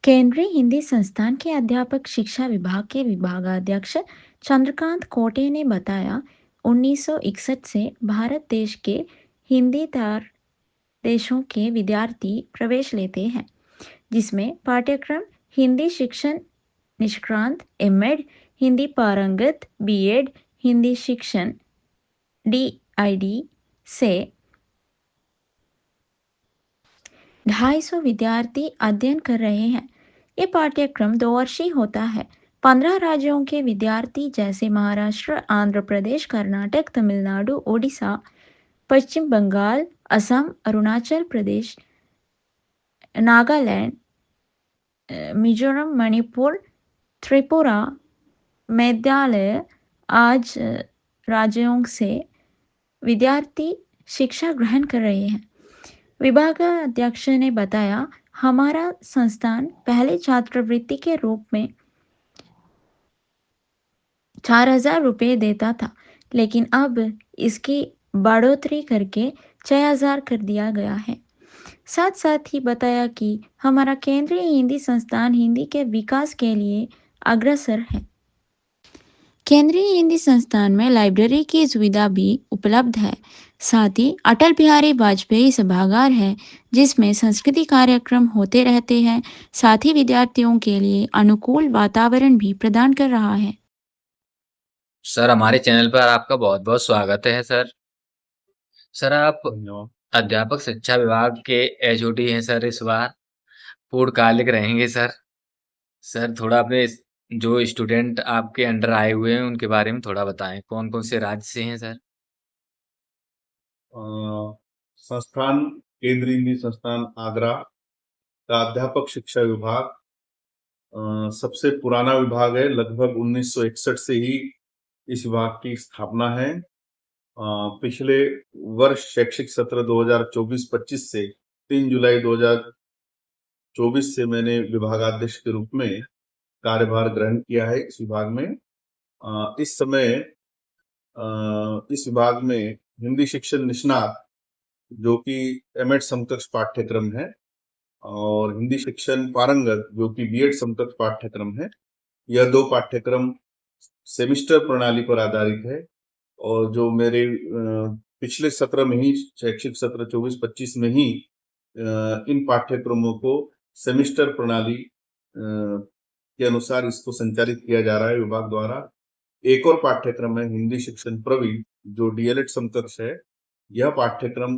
केंद्रीय हिंदी संस्थान के अध्यापक शिक्षा विभाग के विभागाध्यक्ष चंद्रकांत कोटे ने बताया, 1961 से भारत देश के हिंदी तार देशों के विद्यार्थी प्रवेश लेते हैं, जिसमें पाठ्यक्रम हिंदी शिक्षण निष्क्रांत, एमएड, हिंदी पारंगत, बीएड, हिंदी शिक्षण डीआईडी से 250 विद्यार्थी अध्ययन कर रहे हैं। ये पाठ्यक्रम 2 वर्षीय होता है। 15 राज्यों के विद्यार्थी जैसे महाराष्ट्र, आंध्र प्रदेश, कर्नाटक, तमिलनाडु, ओडिशा, पश्चिम बंगाल, असम, अरुणाचल प्रदेश, नागालैंड, मिजोरम, मणिपुर, त्रिपुरा, मेघालय आज राज्यों से विद्यार्थी शिक्षा ग्रहण कर रहे हैं। विभागाध्यक्ष ने बताया, हमारा संस्थान पहले छात्रवृत्ति के रूप में 4,000 रुपये देता था, लेकिन अब इसकी बढ़ोतरी करके 6,000 कर दिया गया है। साथ साथ ही बताया कि हमारा केंद्रीय हिंदी संस्थान हिंदी के विकास के लिए अग्रसर है। केंद्रीय हिंदी संस्थान में लाइब्रेरी की सुविधा भी उपलब्ध है। साथ ही अटल बिहारी वाजपेयी सभागार है, जिसमें संस्कृति कार्यक्रम होते रहते हैं। साथ ही विद्यार्थियों के लिए अनुकूल वातावरण भी प्रदान कर रहा है। सर, हमारे चैनल पर आपका बहुत बहुत स्वागत है सर। सर, आप अध्यापक शिक्षा विभाग के एचओडी हैं सर। इस बार पूर्णकालिक रहेंगे सर। सर, थोड़ा अपने जो स्टूडेंट आपके अंडर आए हुए हैं उनके बारे में थोड़ा बताएं, कौन कौन से राज्य से हैं सर? संस्थान केंद्रीय हिंदी संस्थान आगरा का अध्यापक शिक्षा विभाग सबसे पुराना विभाग है। लगभग 1961 से ही इस विभाग की स्थापना है। पिछले वर्ष शैक्षिक सत्र 2024-25 से 3 जुलाई 2024 से मैंने विभागाध्यक्ष के रूप में कार्यभार ग्रहण किया है इस विभाग में। इस समय इस विभाग में हिंदी शिक्षण निष्णात, जो कि एमएड समकक्ष पाठ्यक्रम है, और हिंदी शिक्षण पारंगत, जो कि बीएड समकक्ष पाठ्यक्रम है। यह 2 पाठ्यक्रम सेमिस्टर प्रणाली पर आधारित है। और जो मेरे पिछले सत्र में ही, शैक्षिक सत्र 24-25 में ही इन पाठ्यक्रमों को सेमिस्टर प्रणाली के अनुसार इसको संचालित किया जा रहा है विभाग द्वारा। एक और पाठ्यक्रम है हिंदी शिक्षण प्रवीण, जो डीएलएड समकक्ष है। यह पाठ्यक्रम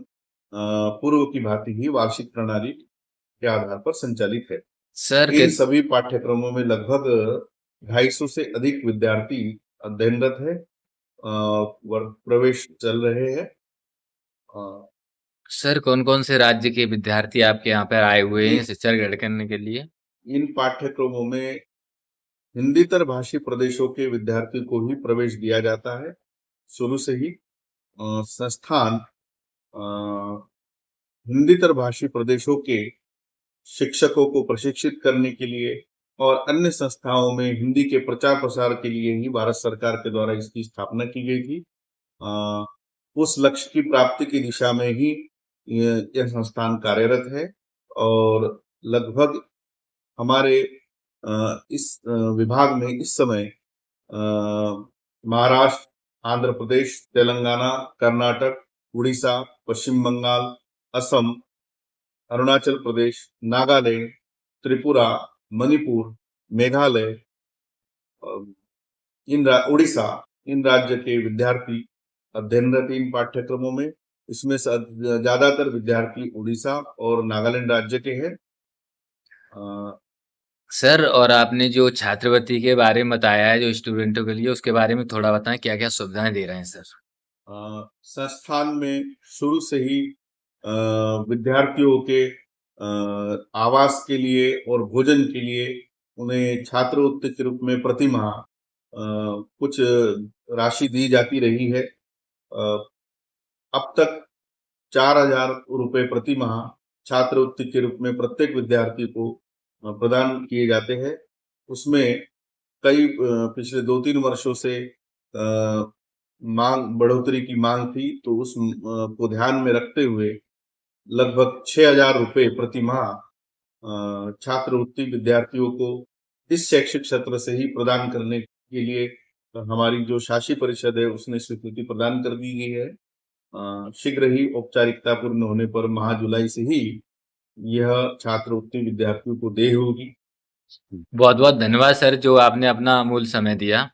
पूर्व की भांति ही वार्षिक प्रणाली के आधार पर संचालित है। सर, इन सभी पाठ्यक्रमों में लगभग 250 से अधिक विद्यार्थी अध्ययनरत है, प्रवेश चल रहे हैं। सर, कौन कौन से राज्य के विद्यार्थी आपके यहाँ पर आए हुए हैं शिक्षा ग्रहण करने के लिए? इन पाठ्यक्रमों में हिंदीतर भाषी प्रदेशों के विद्यार्थी को ही प्रवेश दिया जाता है। शुरू से ही संस्थान हिंदीतर भाषी प्रदेशों के शिक्षकों को प्रशिक्षित करने के लिए और अन्य संस्थाओं में हिंदी के प्रचार प्रसार के लिए ही भारत सरकार के द्वारा इसकी स्थापना की गई थी। उस लक्ष्य की प्राप्ति की दिशा में ही यह संस्थान कार्यरत है। और लगभग हमारे इस विभाग में इस समय महाराष्ट्र, आंध्र प्रदेश, तेलंगाना, कर्नाटक, उड़ीसा, पश्चिम बंगाल, असम, अरुणाचल प्रदेश, नागालैंड, त्रिपुरा, मणिपुर, मेघालय, उड़ीसा, इन राज्य के विद्यार्थी अध्ययनरत इन पाठ्यक्रमों में। इसमें ज्यादातर विद्यार्थी उड़ीसा और नागालैंड राज्य के हैं। सर, और आपने जो छात्रवृत्ति के बारे में बताया है जो स्टूडेंटों के लिए, उसके बारे में थोड़ा बताएं, क्या क्या सुविधाएं दे रहे हैं सर? संस्थान में शुरू से ही विद्यार्थियों के आवास के लिए और भोजन के लिए उन्हें छात्रवृत्ति के रूप में प्रति माह कुछ राशि दी जाती रही है। अब तक 4,000 रुपये प्रति माह छात्रवृत्ति के रूप में प्रत्येक विद्यार्थी को प्रदान किए जाते हैं। उसमें कई पिछले 2-3 वर्षों से बढ़ोतरी की मांग थी, तो उस को ध्यान में रखते हुए लगभग 6,000 रुपये प्रति माह छात्रवृत्ति विद्यार्थियों को इस शैक्षिक सत्र से ही प्रदान करने के लिए हमारी जो शासी परिषद है उसने स्वीकृति प्रदान कर दी गई है। शीघ्र ही औपचारिकता पूर्ण होने पर माह जुलाई से ही यह छात्रवृत्ति विद्यार्थियों को देय होगी। बहुत बहुत धन्यवाद सर, जो आपने अपना अमूल्य समय दिया।